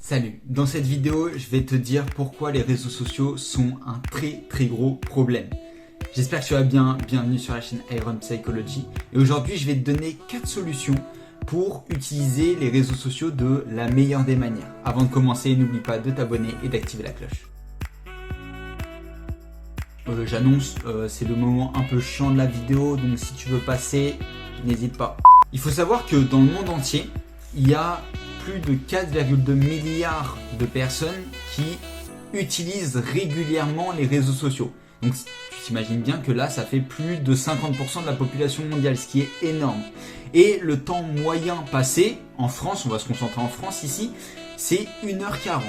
Salut, dans cette vidéo, je vais te dire pourquoi les réseaux sociaux sont un très gros problème. J'espère que tu vas bien, bienvenue sur la chaîne Iron Psychology. Et aujourd'hui, je vais te donner 4 solutions pour utiliser les réseaux sociaux de la meilleure des manières. Avant de commencer, n'oublie pas de t'abonner et d'activer la cloche. J'annonce, c'est le moment un peu chiant de la vidéo, donc si tu veux passer, n'hésite pas. Il faut savoir que dans le monde entier, il y a plus de 4,2 milliards de personnes qui utilisent régulièrement les réseaux sociaux. Donc tu t'imagines bien que là, ça fait plus de 50% de la population mondiale, ce qui est énorme. Et le temps moyen passé, en France, on va se concentrer en France ici, c'est 1h40.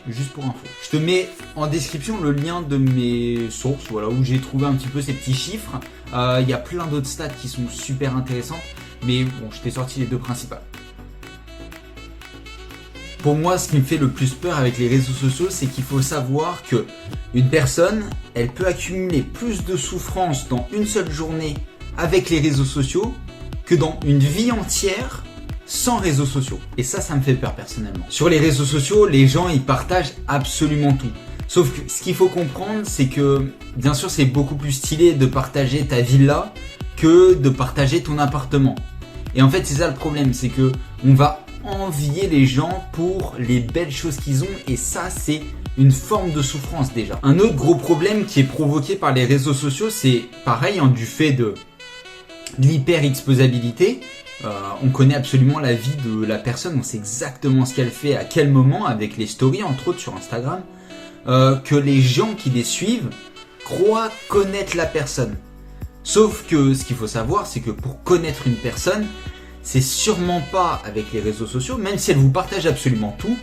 Juste pour info. Je te mets en description le lien de mes sources, voilà, où j'ai trouvé un petit peu ces petits chiffres. Il y a plein d'autres stats qui sont super intéressantes, mais bon, je t'ai sorti les deux principales. Pour moi, ce qui me fait le plus peur avec les réseaux sociaux, c'est qu'il faut savoir que une personne, elle peut accumuler plus de souffrance dans une seule journée avec les réseaux sociaux que dans une vie entière sans réseaux sociaux. Et ça me fait peur personnellement. Sur les réseaux sociaux, les gens, ils partagent absolument tout. Sauf que ce qu'il faut comprendre, c'est que, bien sûr, c'est beaucoup plus stylé de partager ta villa que de partager ton appartement. Et en fait, c'est ça le problème, c'est que on va envier les gens pour les belles choses qu'ils ont, et ça, c'est une forme de souffrance déjà. Un autre gros problème qui est provoqué par les réseaux sociaux, c'est pareil, du fait de l'hyper-exposabilité. On connaît absolument la vie de la personne, on sait exactement ce qu'elle fait, à quel moment, avec les stories entre autres sur Instagram, que les gens qui les suivent croient connaître la personne. Sauf que ce qu'il faut savoir, c'est que pour connaître une personne, c'est sûrement pas avec les réseaux sociaux, même si elle vous partage absolument tout,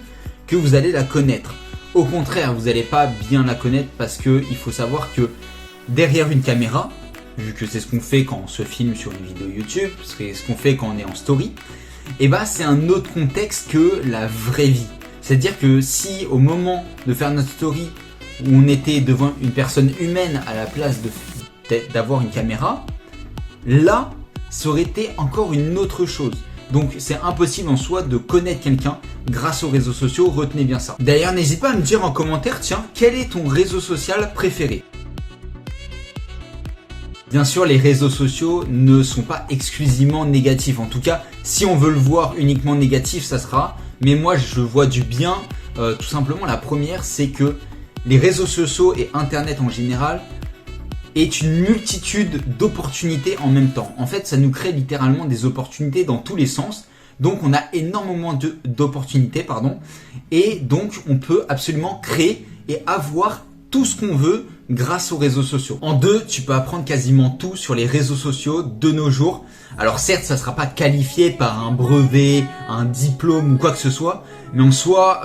que vous allez la connaître. Au contraire, vous n'allez pas bien la connaître, parce que il faut savoir que derrière une caméra, vu que c'est ce qu'on fait quand on se filme sur une vidéo YouTube, c'est ce qu'on fait quand on est en story, et bah c'est un autre contexte que la vraie vie. C'est-à-dire que si au moment de faire notre story, où on était devant une personne humaine à la place d'avoir une caméra, là, ça aurait été encore une autre chose. Donc c'est impossible en soi de connaître quelqu'un grâce aux réseaux sociaux, retenez bien ça. D'ailleurs, n'hésite pas à me dire en commentaire, tiens, quel est ton réseau social préféré ? Bien sûr, les réseaux sociaux ne sont pas exclusivement négatifs. En tout cas, si on veut le voir uniquement négatif, ça sera. Mais moi, je vois du bien. Tout simplement, la première, c'est que les réseaux sociaux et Internet en général est une multitude d'opportunités en même temps. En fait, ça nous crée littéralement des opportunités dans tous les sens. Donc, on a énormément d'opportunités, et donc on peut absolument créer et avoir tout ce qu'on veut grâce aux réseaux sociaux. En deux, tu peux apprendre quasiment tout sur les réseaux sociaux de nos jours. Alors certes, ça ne sera pas qualifié par un brevet, un diplôme ou quoi que ce soit, mais en soi,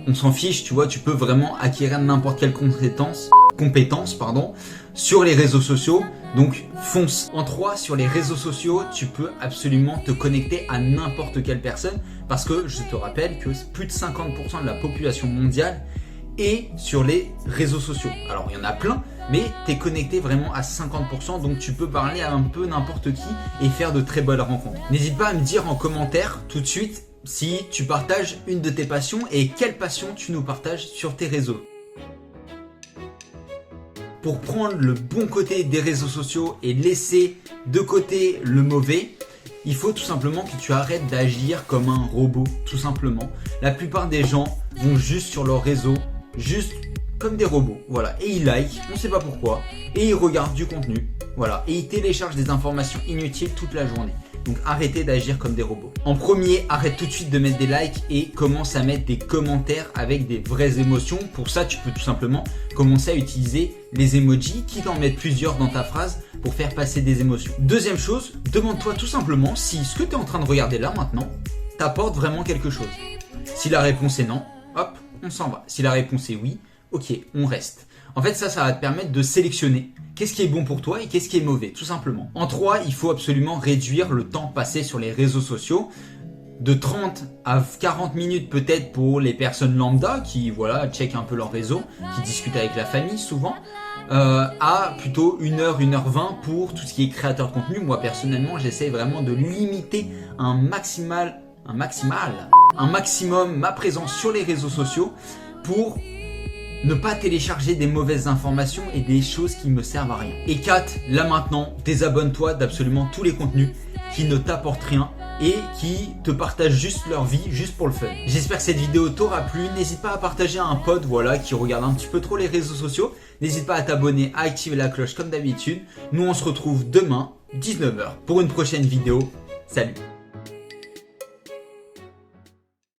on s'en fiche, tu vois, tu peux vraiment acquérir n'importe quelle compétence, sur les réseaux sociaux, donc fonce. En 3, sur les réseaux sociaux, tu peux absolument te connecter à n'importe quelle personne, parce que je te rappelle que plus de 50% de la population mondiale est sur les réseaux sociaux. Alors il y en a plein, mais tu es connecté vraiment à 50%, donc tu peux parler à un peu n'importe qui et faire de très belles rencontres. N'hésite pas à me dire en commentaire tout de suite si tu partages une de tes passions et quelle passion tu nous partages sur tes réseaux. Pour prendre le bon côté des réseaux sociaux et laisser de côté le mauvais, il faut tout simplement que tu arrêtes d'agir comme un robot, tout simplement. La plupart des gens vont juste sur leur réseau, juste comme des robots, voilà, et ils like, on ne sait pas pourquoi, et ils regardent du contenu, voilà, et ils téléchargent des informations inutiles toute la journée. Donc arrêtez d'agir comme des robots. En premier, arrête tout de suite de mettre des likes et commence à mettre des commentaires avec des vraies émotions. Pour ça, tu peux tout simplement commencer à utiliser les emojis, quitte à en mettre plusieurs dans ta phrase pour faire passer des émotions. Deuxième chose, demande-toi tout simplement si ce que tu es en train de regarder là maintenant t'apporte vraiment quelque chose. Si la réponse est non, hop, on s'en va. Si la réponse est oui, ok, on reste. En fait, ça va te permettre de sélectionner qu'est-ce qui est bon pour toi et qu'est-ce qui est mauvais, tout simplement. En 3, il faut absolument réduire le temps passé sur les réseaux sociaux, de 30 à 40 minutes peut-être pour les personnes lambda qui voilà checkent un peu leur réseau, qui discutent avec la famille souvent, à plutôt 1h, 1h20 pour tout ce qui est créateur de contenu. Moi personnellement, j'essaie vraiment de limiter un maximal un maximum ma présence sur les réseaux sociaux pour ne pas télécharger des mauvaises informations et des choses qui me servent à rien. Et 4, là maintenant, désabonne-toi d'absolument tous les contenus qui ne t'apportent rien et qui te partagent juste leur vie, juste pour le fun. J'espère que cette vidéo t'aura plu. N'hésite pas à partager à un pote qui regarde un petit peu trop les réseaux sociaux. N'hésite pas à t'abonner, à activer la cloche comme d'habitude. Nous on se retrouve demain, 19h, pour une prochaine vidéo. Salut!